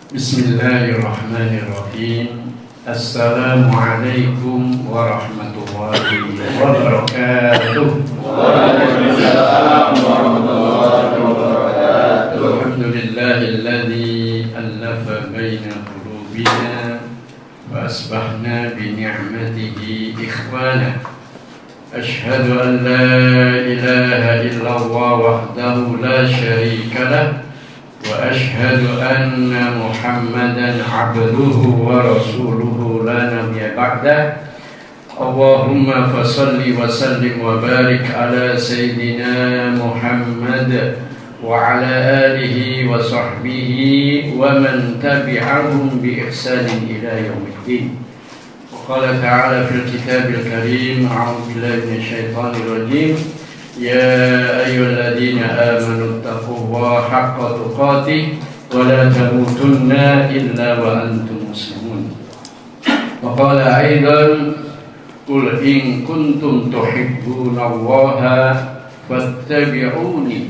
Bismillahirrahmanirrahim. Assalamualaikum warahmatullahi wabarakatuh. Waalaikumsalam warahmatullahi wabarakatuh. Alhamdulillahilladzi allafa baina qulubina wa asbahna bi ni'matihi ikhwana. Ashhadu an la ilaha illallah wahdahu la syarika lah wa ashhadu anna Muhammadan abduhu wa rasuluhu la nabiyya ba'dah. Allahumma fasalli wa sallim wa barik ala sayyidina Muhammad wa ala alihi wa sahbihi wa man tabi'ahum bi ihsanin ila yaumiddin. Wa qala ta'ala fil kitabil karim, a'udzu billahi minasyaitonir rajim. يا أيها الذين آمنوا اتقوا الله حق تقاته ولا تموتن إلا وأنتم مسلمون. وقال أيضا قل إن كنتم تحبون الله فاتبعوني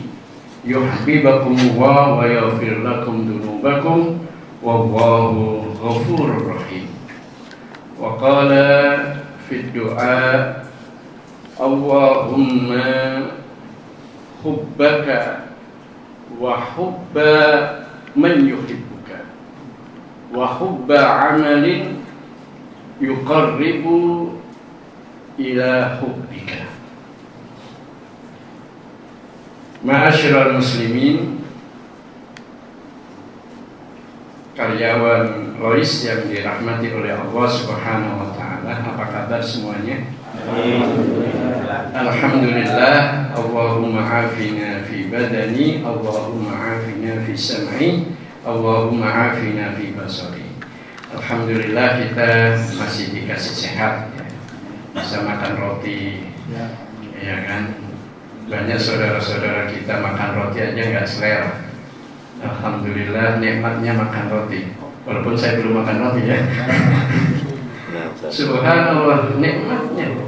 يحببكم الله ويغفر لكم ذنوبكم والله غفور رحيم. وقال في الدعاء Allahumma hubbaka wa hubba man yuhibbuka wa hubba amalin yuqarribu ila hubbika. Ma'asyiral muslimin, karyawan Rois yang dirahmati oleh Allah Subhanahu wa taala, apa kabar semuanya? Alhamdulillah. Allahumma afina fi badani, Allahumma afina fi sam'i, Allahumma afina fi basari. Alhamdulillah kita masih dikasih sehat ya. Bisa makan roti ya kan. Banyak saudara-saudara kita makan roti aja nggak selera. Alhamdulillah nikmatnya makan roti. Walaupun saya belum makan roti ya. Subhanallah nikmatnya.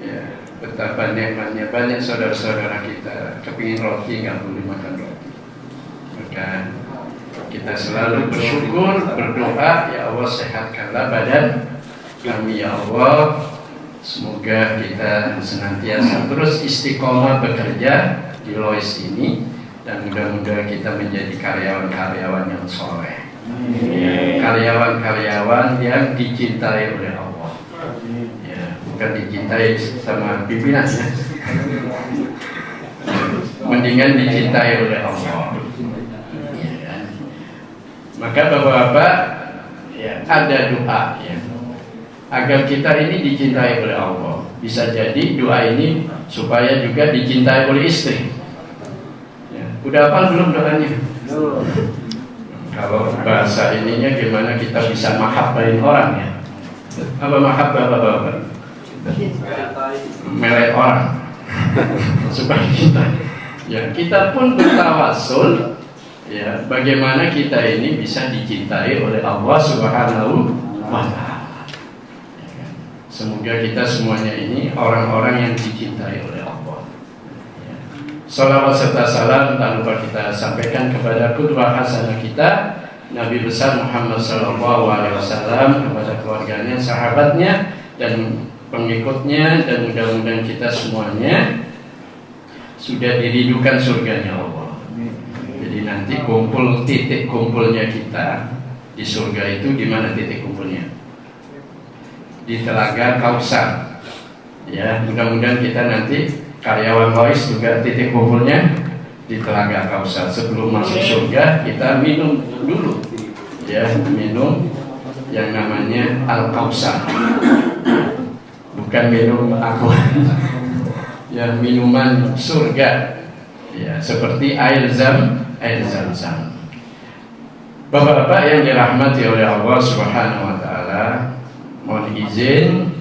Ya, betapa nikmatnya. Banyak saudara-saudara kita kepingin roti nggak boleh makan roti. Maka kita selalu bersyukur, berdoa, ya Allah sehatkanlah badan kami ya Allah. Semoga kita senantiasa terus istiqomah bekerja di Lois ini dan mudah-mudahan kita menjadi karyawan-karyawan yang soleh. Karyawan-karyawan yang dicintai oleh Allah ya, bukan dicintai sama pimpinannya, mendingan dicintai oleh Allah ya kan? Maka bapak-bapak ya, ada doa ya, agar kita ini dicintai oleh Allah. Bisa jadi doa ini supaya juga dicintai oleh istri ya. Udah hafal belum doanya? Kalau bahasa ininya gimana kita bisa mahabbahin orang ya? Apa mahabbah bapak-bapak? Melet orang supaya kita pun bertawasul ya, bagaimana kita ini bisa dicintai oleh Allah Subhanahu wa ta'ala. Semoga kita semuanya ini orang-orang yang dicintai oleh Allah. Salawat serta salam tak lupa kita sampaikan kepada qudwah hasanah kita Nabi besar Muhammad sallallahu alaihi wasallam, kepada keluarganya, sahabatnya dan pengikutnya, dan mudah-mudahan kita semuanya sudah dirindukan surganya Allah. Jadi nanti kumpul, titik kumpulnya kita di surga itu di mana titik kumpulnya? Di Telaga Kausar. Ya, mudah-mudahan kita nanti karyawan Lois juga titik kumpulnya di Telaga Kausar. Sebelum masuk surga kita minum dulu ya, minum yang namanya Al-Kausar, bukan minum aqua ya, minuman surga ya, seperti air zam-zam. Bapak-bapak yang dirahmati oleh Allah Subhanahu wa ta'ala, mohon izin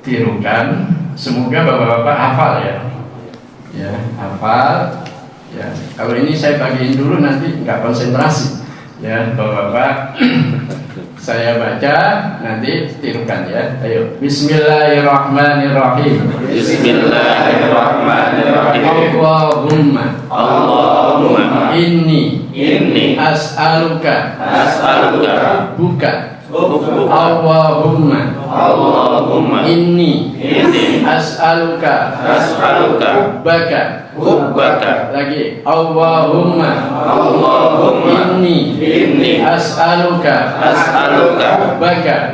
tirukan. Semoga bapak-bapak hafal ya, hafal ya. Kalau ini saya bagiin dulu nanti nggak konsentrasi ya bapak-bapak. Saya baca, nanti tirukan ya. Ayo. Bismillahirrahmanirrahim. Bismillahirrahmanirrahim. Allahumma inni as'aluka hubbuka. Allahumma inni as'aluka hubbaka. Lagi. Allahumma inni as'aluka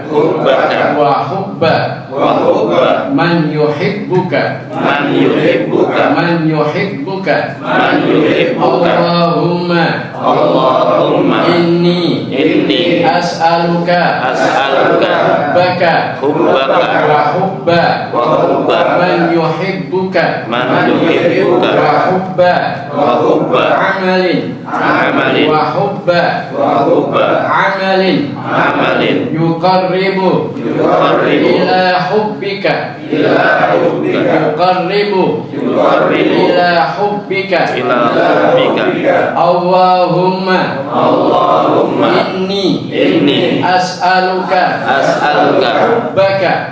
hubbaka wa hubba man yuhibbuka. Allahumma inni as'aluka hubbaka wa hubba man yuhibbuka wa hubba amalin wa hubba amalin yuqarribu ila hubbika Allahumma inni as'aluka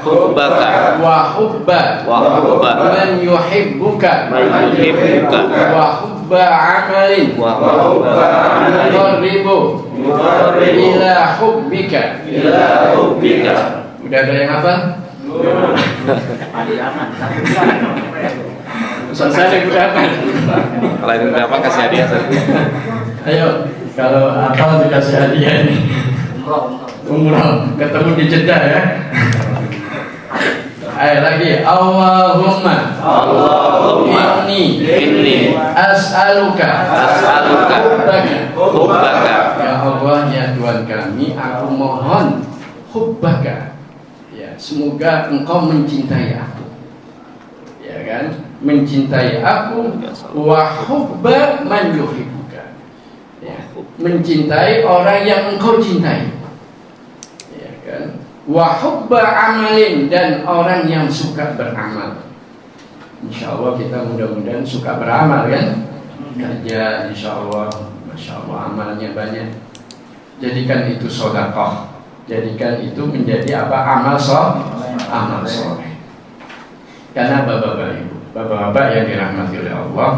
hubbaka wa hubba man yuhibbuka wa hubba amalin yuqarribu ila hubbika. Udah ada yang hafal? Selesai gunakan. Kalau ini berapa kasih hadiah? Ayo, kalau hafal dikasih hadiah ini. Umroh, ketemu di Jeddah ya. Ayo lagi. Allahumma inni as'aluka hubbaka. Ya Allah, ya Tuhan kami, aku mohon hubbaka. Ya, semoga Engkau mencintai aku. Ya kan? Mencintai aku wa hubba man yuhibbuka. Ya, mencintai orang yang Engkau cintai. Ya kan? Wa hubba amalin, dan orang yang suka beramal. Insyaallah kita mudah-mudahan suka beramal kan? Kerja insyaallah, masyaallah amalnya banyak. Jadikan itu sedekah. Jadikan itu menjadi apa? Amal soleh. Karena bapak-bapak yang dirahmati oleh Allah,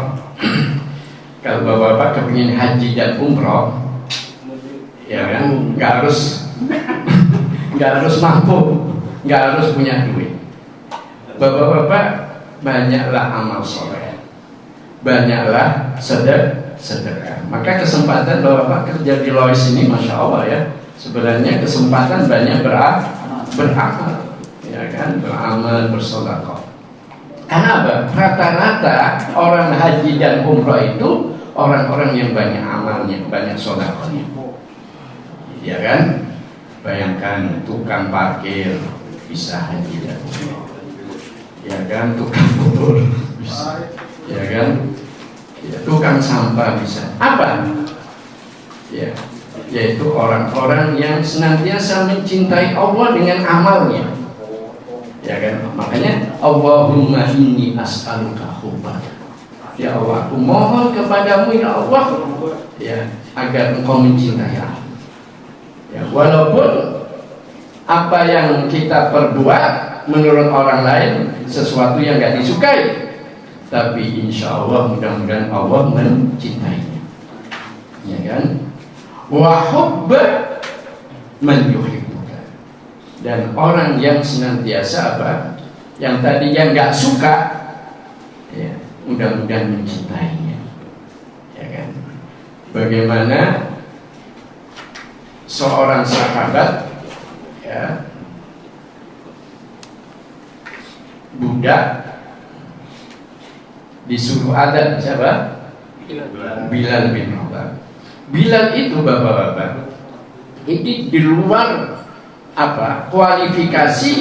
kalau bapak-bapak kepingin haji dan umroh, ya kan, nggak harus mampu, nggak harus punya duit. Bapak-bapak, banyaklah amal soleh, banyaklah sedekah. Maka kesempatan bapak-bapak kerja di Lois ini, masya Allah ya, sebenarnya kesempatan banyak beramal, ya kan, beramal, bersedekah. Karena apa? Rata-rata orang haji dan umroh itu orang-orang yang banyak amalnya, banyak sedekahnya, ya kan? Bayangkan tukang parkir bisa haji dan umroh, ya kan? Tukang bubur bisa, ya kan? Ya, tukang sampah bisa. Apa? Ya, yaitu orang-orang yang senantiasa mencintai Allah dengan amalnya, ya kan? Makanya Allahumma inni as'aluka hubbaka. Ya Allah, aku mohon kepadamu ya Allah, ya, agar Engkau mencintai aku. Ya, walaupun apa yang kita perbuat menurut orang lain sesuatu yang gak disukai, tapi insya Allah mudah-mudahan Allah mencintainya, ya kan? Wa hubba man yuhibbuka, dan orang yang senantiasa apa? Yang tadi yang nggak suka, ya, mudah-mudahan mencintainya, ya kan? Bagaimana seorang sahabat, ya, budak disuruh adzan siapa? Bilal bin Rabah. Bilal itu bapak-bapak, ini di luar apa kualifikasi.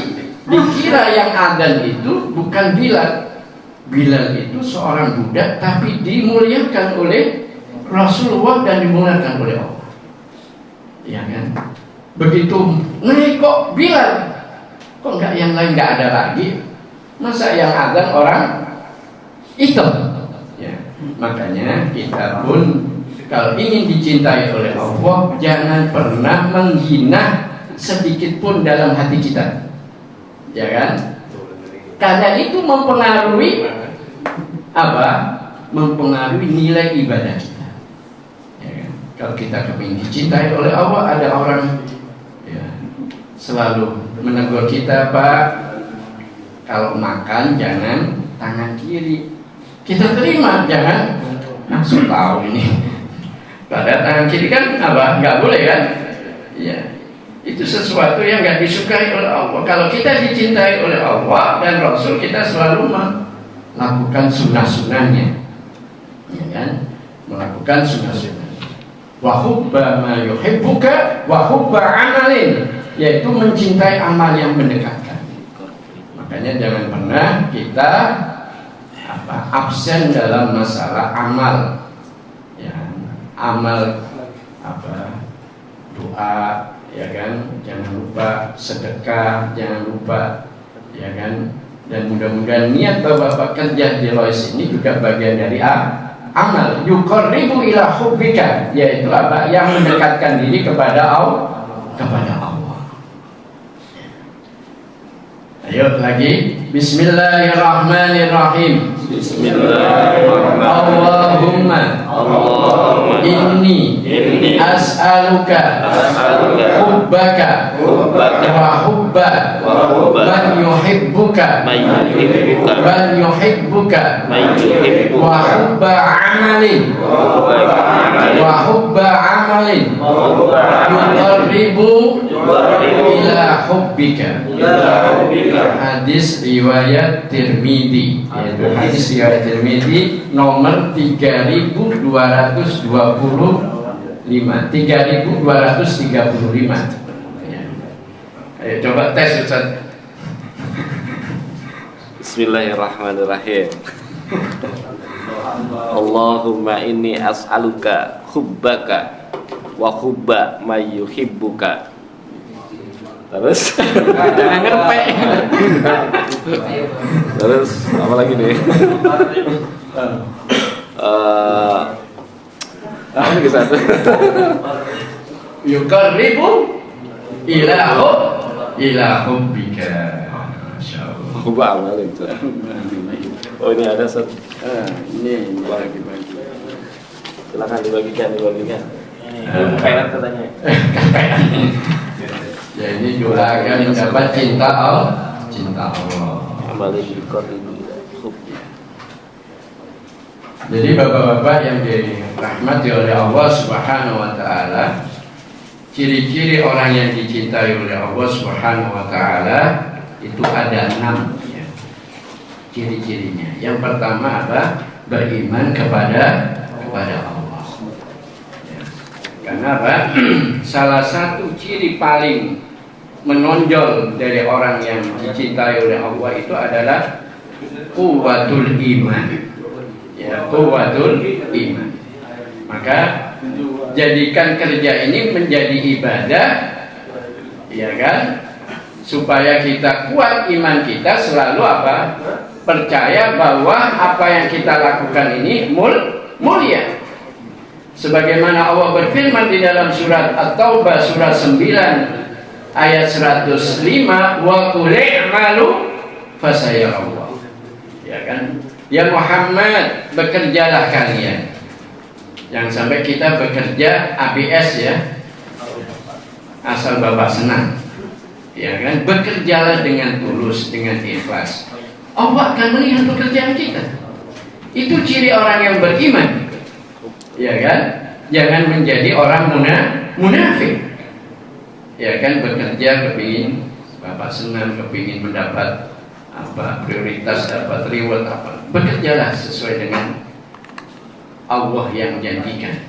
Dikira yang adzan itu bukan Bilal. Bilal itu seorang budak tapi dimuliakan oleh Rasulullah dan dimuliakan oleh Allah, ya kan? Begitu naik kok Bilal, kok nggak yang lain nggak ada lagi? Masa yang adzan orang hitam? Ya, makanya kita pun kalau ingin dicintai oleh Allah, jangan pernah menghina sedikit pun dalam hati kita, ya kan? Karena itu mempengaruhi apa? Mempengaruhi nilai ibadah kita, ya kan? Kalau kita kepingin dicintai oleh Allah, ada orang ya, selalu menegur kita, Pak, kalau makan jangan tangan kiri. Kita terima, jangan langsung tahu ini. Pada tangan kiri kan apa? Nggak boleh kan? Ya, itu sesuatu yang nggak disukai oleh Allah. Kalau kita dicintai oleh Allah dan Rasul, kita selalu melakukan sunnah-sunnahnya, ya kan? Melakukan sunnah-sunnahnya. Wa hubba ma yuhibbuka wa hubba amalin, yaitu mencintai amal yang mendekatkan. Makanya jangan pernah kita absen dalam masalah amal, ya, amal doa, ya kan, jangan lupa sedekah, jangan lupa, ya kan, dan mudah-mudahan niat Bapak kerja di Lois ini juga bagian dari amal yuqarribu ila hubbika, yaitu apa? Yang mendekatkan diri kepada Allah. Ayo lagi, Bismillahirrahmanirrahim. Allahumma inni as'aluka hubbaka wa hubba man yuhibbuka wa hubba amalin yuqarribu ila hubbika. Hadis riwayat Tirmidzi, yaitu hadis riwayat Tirmidzi nomor 3225. Ayo coba tes, Ustaz. Bismillahirrahmanirrahim. Allahumma inni as'aluka hubbaka wa hubba may yuhibbuka. Terus Jangan ngerpek. Terus apa lagi nih? Apa lagi satu? Yuqarribu ila hubbika. Masyaallah. Hubba amalin tuh. Oh ini ada satu. Ini bagi-bagi. Silakan dibagikan. Kailan katanya. Ya ini doa agar mendapat cinta Allah. Amalin yuqarribu ila hubbi. Jadi bapak-bapak yang dirahmati oleh Allah Subhanahu wa taala, ciri-ciri orang yang dicintai oleh Allah Subhanahu wa taala itu ada 6 ya. Ciri-cirinya. Yang pertama apa? Beriman kepada Allah. Ya. Karena apa? Salah satu ciri paling menonjol dari orang yang dicintai oleh Allah itu adalah quwwatul iman. Ya, quwwatul iman. Maka jadikan kerja ini menjadi ibadah, ya kan? Supaya kita kuat iman kita, selalu apa? Percaya bahwa apa yang kita lakukan ini mulia. Sebagaimana Allah berfirman di dalam surat At-Taubah surah 9 ayat 105, wa qul i'malu fasayarallah. Ya kan? Ya Muhammad, bekerjalah kalian. Jangan sampai kita bekerja ABS ya, asal Bapak senang, ya kan? Bekerjalah dengan tulus, dengan ikhlas. Allah akan melihat pekerjaan kita. Itu ciri orang yang beriman, ya kan? Jangan menjadi orang munafik, ya kan? Bekerja kepingin Bapak senang, kepingin mendapat apa prioritas, dapat reward apa. Bekerjalah sesuai dengan Allah yang janjikan.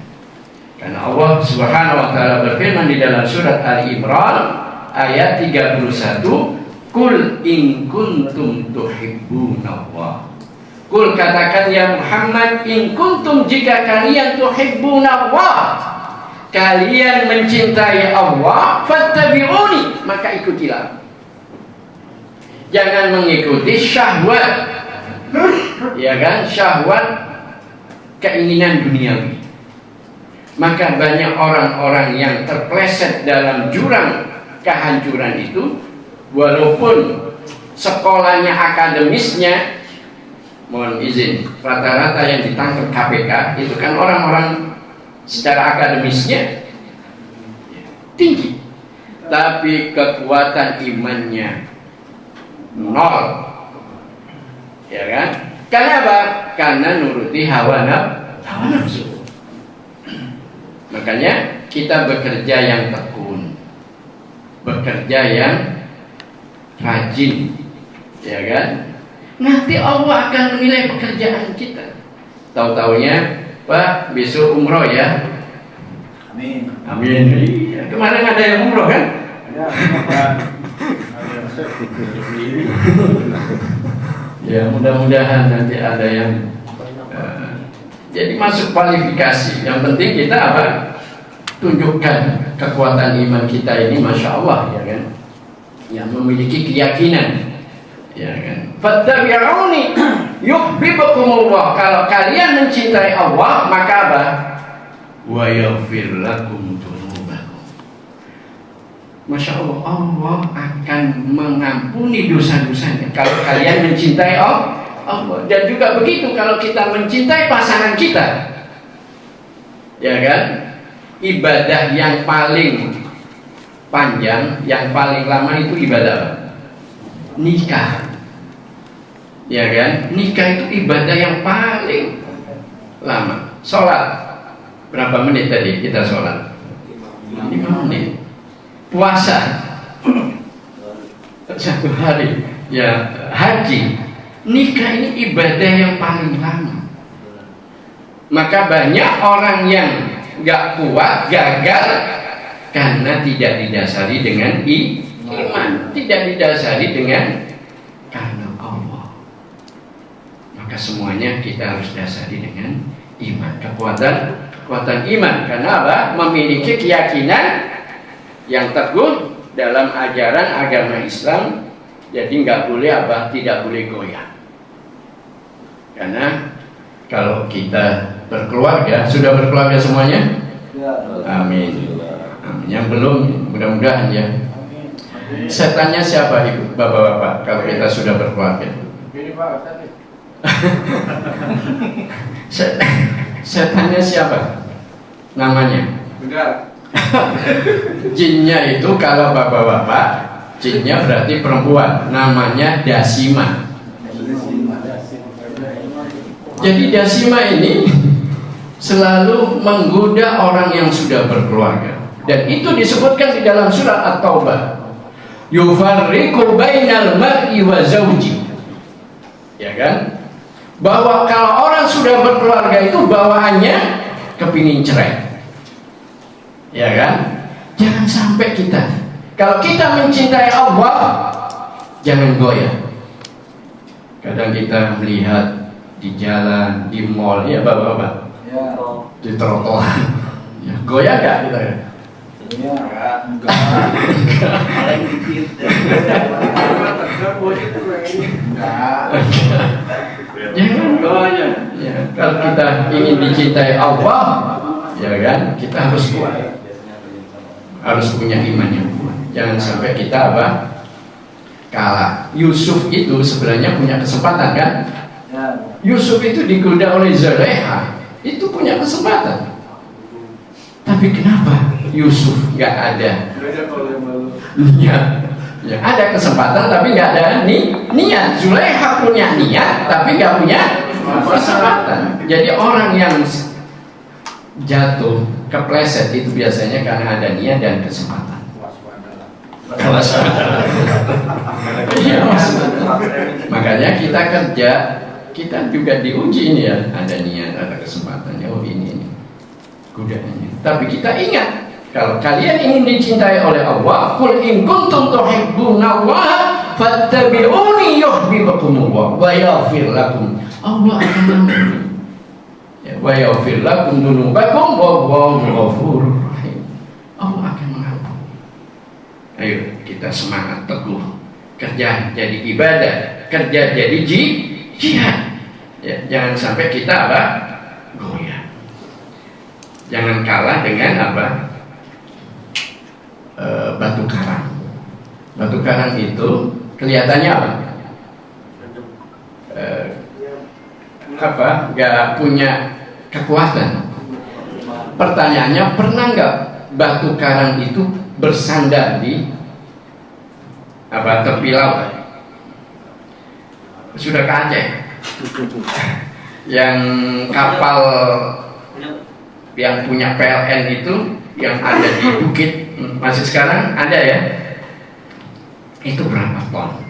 Karena Allah Subhanahu wa taala berfirman di dalam surat Ali Imran ayat 31, "Qul in kuntum tuhibbunallah." Qul, katakan ya Muhammad, in kuntum, jika kalian tuhibbunallah, kalian mencintai Allah, fattabi'uni, maka ikutilah. Jangan mengikuti syahwat, ya kan, syahwat keinginan duniawi. Maka banyak orang-orang yang terpleset dalam jurang kehancuran itu, walaupun sekolahnya akademisnya, mohon izin, rata-rata yang ditangkap KPK itu kan orang-orang secara akademisnya tinggi, tapi kekuatan imannya nol, ya kan? Karena apa? Karena nuruti hawa nafsu. Makanya kita bekerja yang tekun, bekerja yang rajin, ya kan? Nanti Allah akan menilai pekerjaan kita. Tahu-taunya, Pak, besok umroh ya. Amin. Amin. Iya. Kemarin ada yang umroh kan? Ada, Pak. Ya, mudah-mudahan nanti ada yang jadi masuk kualifikasi. Yang penting kita apa? Tunjukkan kekuatan iman kita ini, masya Allah, ya kan? Yang memiliki keyakinan, ya kan? Fattabi'uni yuhibbukumullah. Kalau kalian mencintai Allah, maka apa? Wa yaghfir lakum dzunubakum. Masya Allah, Allah akan mengampuni dosa-dosanya kalau kalian mencintai Allah. Dan juga begitu kalau kita mencintai pasangan kita, ya kan? Ibadah yang paling panjang, yang paling lama itu ibadah apa? Nikah, ya kan? Nikah itu ibadah yang paling lama. Sholat berapa menit tadi kita sholat? 5 menit. Puasa 1 hari. Ya, haji. Nikah ini ibadah yang paling lama. Maka banyak orang yang gak kuat, gagal karena tidak didasari dengan iman, tidak didasari dengan karena Allah. Maka semuanya kita harus dasari dengan iman, kekuatan iman. Karena apa? Memiliki keyakinan yang teguh dalam ajaran agama Islam. Jadi nggak boleh apa? Tidak boleh goyah. Karena kalau kita berkeluarga, sudah berkeluarga semuanya? Amin. Amin. Yang belum, mudah-mudahan ya. Setannya siapa ibu, bapak-bapak? Kalau kita sudah berkeluarga? Setannya siapa? Namanya? Jinnya itu kalau bapak-bapak, jinnya berarti perempuan, namanya Dasima. Jadi Dasima ini selalu menggoda orang yang sudah berkeluarga, dan itu disebutkan di dalam surat At-Taubah. Yufarriqu bainal mar'i wa zawji. Ya kan? Bahwa kalau orang sudah berkeluarga itu bawaannya kepingin cerai. Ya kan? Jangan sampai kita, kalau kita mencintai Allah, jangan goyah. Kadang kita melihat di jalan, di mall, ya bapak-bapak, Ya. di trotoar, ya, goyah gak kita ya? Ya. Enggak. Jangan goyah. Ya, kalau kita ingin dicintai Allah, ya kan, kita harus kuat, harus punya iman yang kuat. Jangan sampai kita apa? Kalah. Yusuf itu sebenarnya punya kesempatan kan? Yusuf itu digoda oleh Zulaikha, itu punya kesempatan. Tapi kenapa Yusuf nggak ada niat? Ya, ada kesempatan tapi nggak ada niat. Zulaikha punya niat tapi nggak punya kesempatan. Jadi orang yang jatuh, kepleset itu biasanya karena ada niat dan kesempatan. Iya, makanya kita kerja, kita juga diuji ini ya, ada niat, ada kesempatan. Oh ini godaannya. Tapi kita ingat, kalau kalian ingin dicintai oleh Allah, qul in kuntum tuhibbunallaha fattabi'uni yuhibbukumullah wa yaghfir lakum. Allah akan mengampuni. Ya, wa yaghfir lakum dzunubakum wallahu ghafurur rahim. Allah akan mengampuni. Ayo kita semangat teguh, kerja jadi ibadah, kerja jadi jihad. Ya, jangan sampai kita apa? Goyah. Jangan kalah dengan apa? Batu karang. Batu karang itu kelihatannya apa? Nggak punya kekuatan. Pertanyaannya, pernah nggak batu karang itu bersandar di tepi laut? Sudah ke Aceh, yang kapal yang punya PLN itu yang ada di bukit, masih sekarang ada ya, itu berapa ton?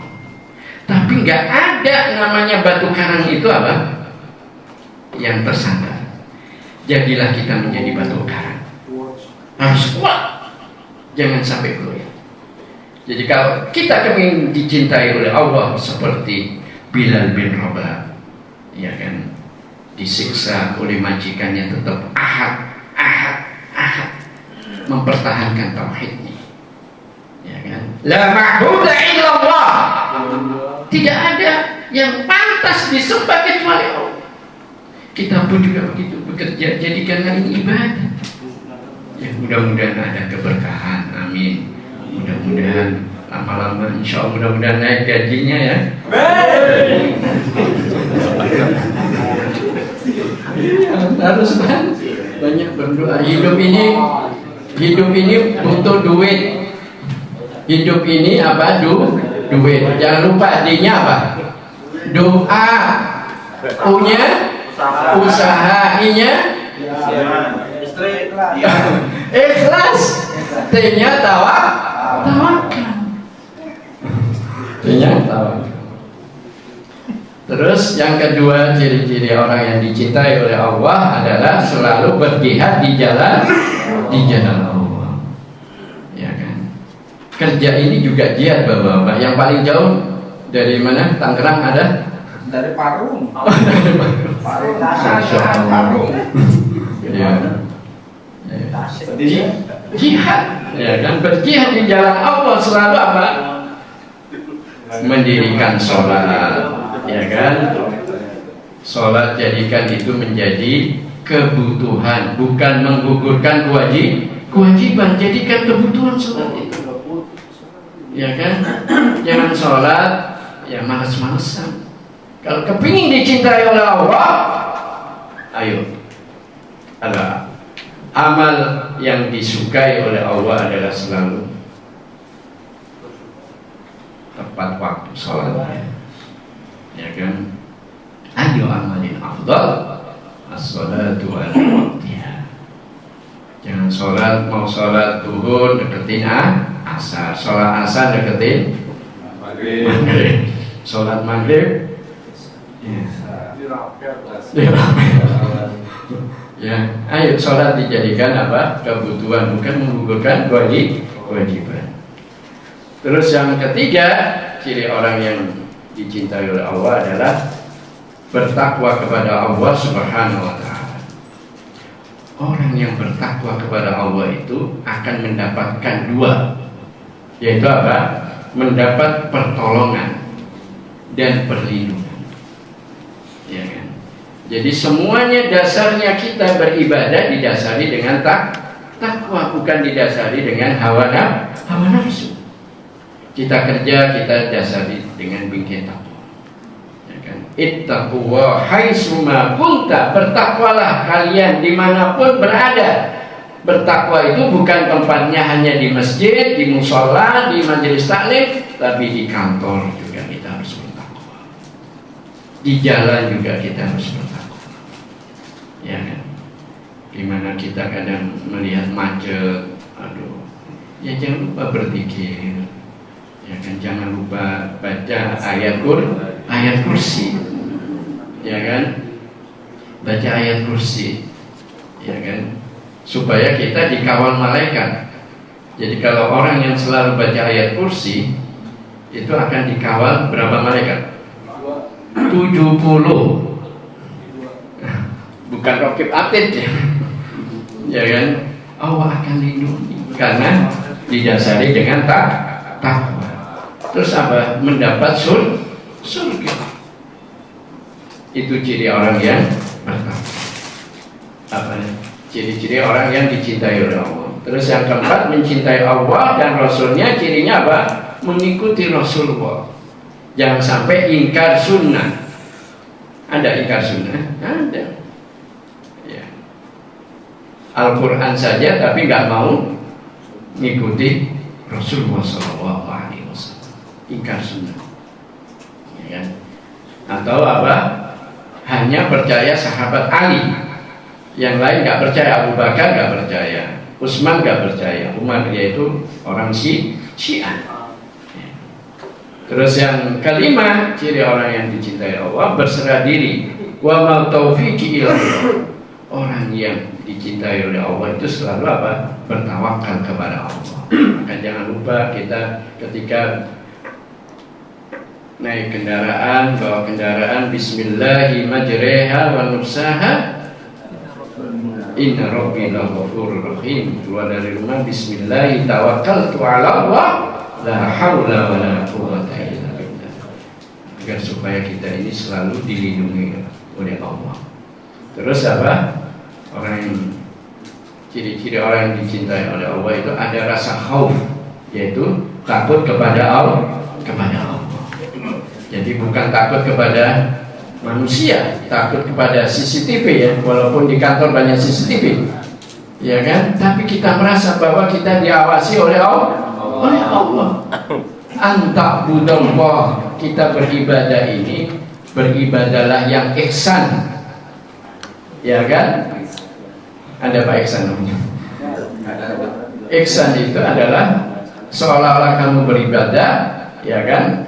Tapi nggak ada namanya batu karang itu yang tersandar. Jadilah kita menjadi batu karang, harus kuat, jangan sampai goyah. Jadi kalau kita ingin dicintai oleh Allah seperti Bilal bin Rabah, ya kan, disiksa oleh majikannya tetap ahad, mempertahankan tauhidnya, ya kan. La ma'budu illallah, tidak ada yang pantas disembah kecuali Allah. Kita pun juga begitu bekerja, jadikanlah ini ibadah. Ya, mudah-mudahan ada keberkahan, amin. Mudah-mudahan lama-lama, insya Allah mudah-mudahan naik gajinya ya. Harus banyak berdoa. Hidup ini butuh duit. Hidup ini duit. Jangan lupa D-nya doa. U-nya usaha, I-nya ikhlas, T-nya tawakal. Terus yang kedua, ciri-ciri orang yang dicintai oleh Allah adalah selalu berjihad di jalan Allah. Ya kan? Kerja ini juga jihad, Bapak-bapak. Yang paling jauh dari mana? Tangerang ada? Dari Parung. Parung. Ya. Jihad, ya kan, berjihad di jalan Allah selalu mendirikan sholat, ya kan. Sholat jadikan itu menjadi kebutuhan, bukan menggugurkan kewajiban. Jadikan kebutuhan sholat itu, ya kan. Jangan sholat ya malas-malasan. Kalau kepingin dicintai oleh Allah, ayo, amal yang disukai oleh Allah adalah selalu tepat waktu sholatnya, ya kan. Ayo amalin afdal as-sholatu ala waqtiha. Jangan mau sholat duhur deketin asar, sholat asar deketin maghrib, sholat maghrib ya, ayo sholat dijadikan kebutuhan, bukan menggugurkan kewajiban. Terus yang ketiga, ciri orang yang dicintai oleh Allah adalah bertakwa kepada Allah Subhanahu wa ta'ala. Orang yang bertakwa kepada Allah itu akan mendapatkan dua, yaitu mendapat pertolongan dan perlindungan, ya kan. Jadi semuanya dasarnya kita beribadah didasari dengan takwa, bukan didasari dengan hawa nafsu. Kita kerja, kita dasari dengan bingkai takwa, ya kan. Ittaqwa haitsuma kunta, bertakwalah kalian dimanapun berada. Bertakwa itu bukan tempatnya hanya di masjid, di musola, di majelis taklim, tapi di kantor juga kita harus bertakwa. Di jalan juga kita harus bertakwa, ya kan. Gimana kita kadang melihat macet, ya jangan lupa berzikir, ya kan. Jangan lupa baca ayat kursi, ya kan. Baca ayat kursi, ya kan, supaya kita dikawal malaikat. Jadi kalau orang yang selalu baca ayat kursi itu akan dikawal berapa malaikat? 70. Bukan rokib atid ya kan. Allah akan lindungi karena didasari dengan takwa. Terus mendapat surga. Itu ciri orang yang bertakwa. Ciri-ciri orang yang dicintai oleh Allah. Terus yang keempat, mencintai Allah dan Rasulnya, cirinya mengikuti Rasulullah. Jangan sampai ingkar sunnah. Ada ingkar sunnah? Ada. Ya. Al-Quran saja tapi nggak mau mengikuti Rasulullah SAW. Ingkar sunnah. Ya kan? Atau apa? Hanya percaya sahabat Ali. Yang lain nggak percaya. Abu Bakar nggak percaya, Utsman nggak percaya, Umar, yaitu orang Syiah. Terus yang kelima, ciri orang yang dicintai Allah, berserah diri. Wa ma taufiqi illa billah. Orang yang dicintai oleh Allah itu selalu apa? Bertawakal kepada Allah. Maka jangan lupa kita ketika naik kendaraan, bawa kendaraan, bismillahi majreha wa nursaha, inna rabbi laghafurur rahim. Keluar dari rumah, bismillahi tawakkaltu ala Allah, la haula wa la quwwata illa billah. Agar supaya kita ini selalu dilindungi oleh Allah. Terus apa? Orang yang ciri-ciri orang yang dicintai oleh Allah itu ada rasa khauf, yaitu takut kepada Allah, Jadi bukan takut kepada manusia, takut kepada CCTV ya, walaupun di kantor banyak CCTV, ya kan? Tapi kita merasa bahwa kita diawasi oleh Allah. Anta budallah, kita beribadah ini beribadahlah yang ihsan, ya kan? Ada Pak Ihsan namanya. Ihsan itu adalah seolah-olah kamu beribadah, ya kan?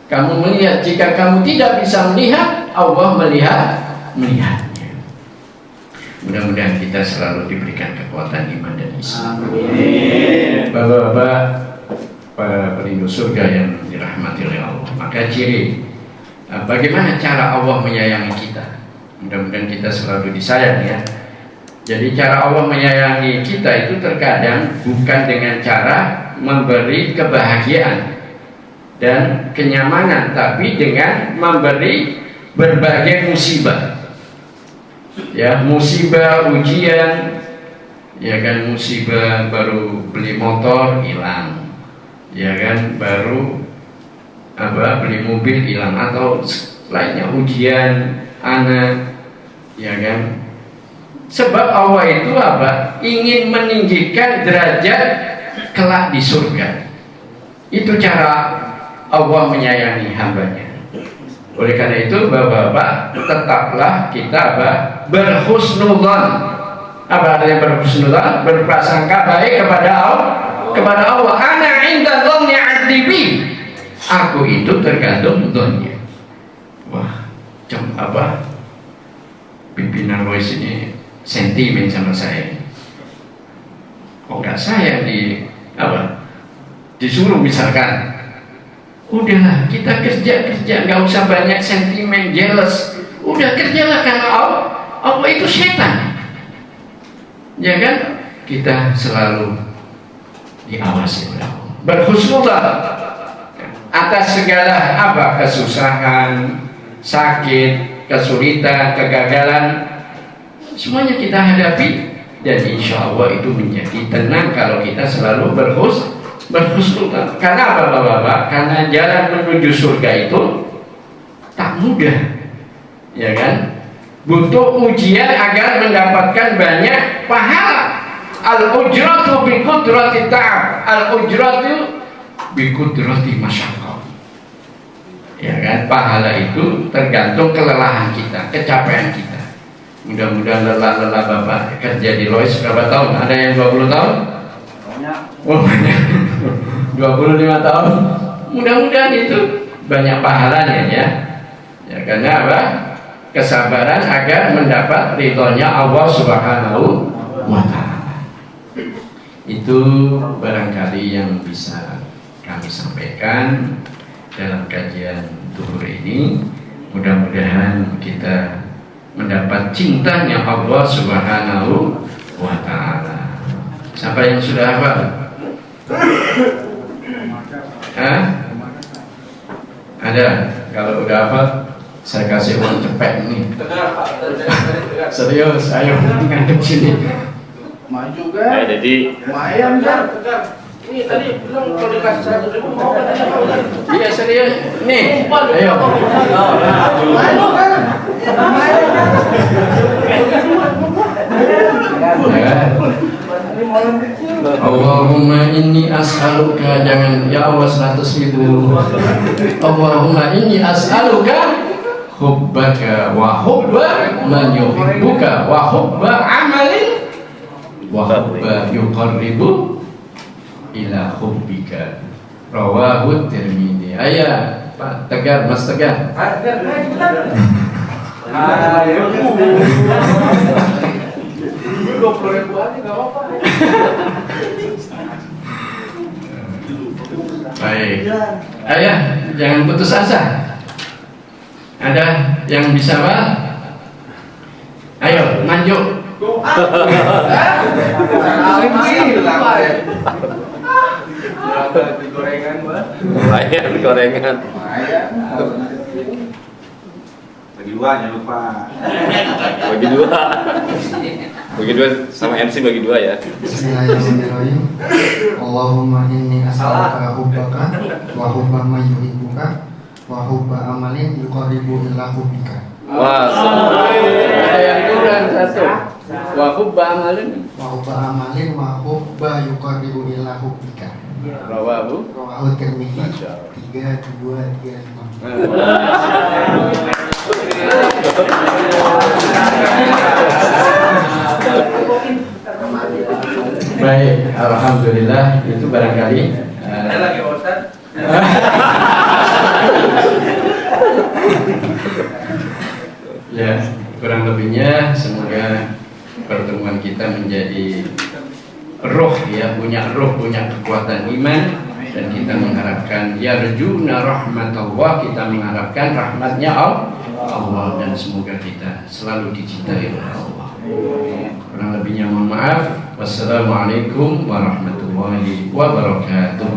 Kamu melihat, jika kamu tidak bisa melihat, Allah melihatnya. Mudah-mudahan kita selalu diberikan kekuatan iman dan Islam. Bapak-bapak, para pelindung surga yang dirahmati oleh Allah. Maka ciri bagaimana cara Allah menyayangi kita. Mudah-mudahan kita selalu disayang ya. Jadi cara Allah menyayangi kita itu terkadang bukan dengan cara memberi kebahagiaan dan kenyamanan, tapi dengan memberi berbagai musibah. Ya, musibah ujian, ya kan, musibah baru beli motor hilang, ya kan, baru beli mobil hilang, atau lainnya ujian anak, ya kan. Sebab Allah itu ingin meninggikan derajat kelak di surga. Itu cara Allah menyayangi hambanya. Oleh karena itu bapak-bapak, tetaplah kita berhusnudzon. Apa artinya berhusnudzon? Berprasangka baik kepada Allah. Ana inda dzanni 'abdi bi. Aku itu tergantung dzonnya. Wah, pimpinan Lois ini sentimen sama saya. Kok nggak saya disuruh misalkan, udahlah kita kerja, nggak usah banyak sentimen, jealous. Udah kerjalah karena Allah itu setan, ya kan? Kita selalu diawasi oleh Allah. Berhusnudzon atas segala kesusahan, sakit, kesulitan, kegagalan, semuanya kita hadapi, dan insya Allah itu menjadi tenang kalau kita selalu berhusnudzon. Karena apa Bapak-bapak? Karena jalan menuju surga itu tak mudah, ya kan? Butuh ujian agar mendapatkan banyak pahala. Al-ujratu bi qudrati ta'ab, al-ujratu bi qudrati masyaqqah. Ya kan? Pahala itu tergantung kelelahan kita, kecapean kita. Mudah-mudahan lelah Bapak kerja di Lois berapa tahun? Ada yang 20 tahun? Oh, banyak. 25 tahun. Mudah-mudahan itu banyak pahalanya ya. Ya, karena apa? Kesabaran agar mendapat ridhonya Allah Subhanahu wa ta'ala. Itu barangkali yang bisa kami sampaikan dalam kajian duhur ini. Mudah-mudahan kita mendapat cintanya Allah Subhanahu wa ta'ala. Siapa yang sudah hafal? Ada? Kalau udah hafal, saya kasih uang cepet nih. Serius, ayo ngadep sini. Maju kan? Jadi Lumayan kan? Ini tadi bilang kalau dikasih 100.000 mau katanya mau kan? Iya serius. Nih, ayo. Allahumma inni as'aluka, jangan ya Allah 100.000. Allahumma inni as'aluka hubbaka wa hubba man yuhibbuka wa hubba amalin wa hubba yuqarribu ila hubbika. Rawahu Tirmidzi. Ayah Pak Tegar, Mas Tegar. Ayo. 20.000 aja nggak apa-apa. Baik. Ayah, jangan putus asa. Ada yang bisa Pak? Ayo, maju. Gorengan, Mbak. Lumayan gorengan. Bagi dua jangan lupa. Bagi dua. Bagi dua sama MC bagi dua ya. Bismillahirrahmanirrahim. Allahumma inni as'aluka hubbaka wa hubba man yuhibbuka wa hubba amalin yuqarribu ila hubbika. Wah, Ada yang kurang satu. Wa hubba amalin. Wa hubba amalin wa hubba yuqarribu ila hubbika. Rawahu. Rawahu Tirmidzi. Masya Allah. 3, 2, 3, 5. Baik, alhamdulillah itu barangkali Ada lagi Ustaz. ya kurang lebihnya semoga pertemuan kita menjadi roh ya, punya roh, punya kekuatan iman, dan kita mengharapkan yarjuna rahmatullah, kita mengharapkan rahmatnya Allah, dan semoga kita selalu dicintai oleh Allah. Kurang lebihnya mohon maaf. Wassalamualaikum warahmatullahi wabarakatuh.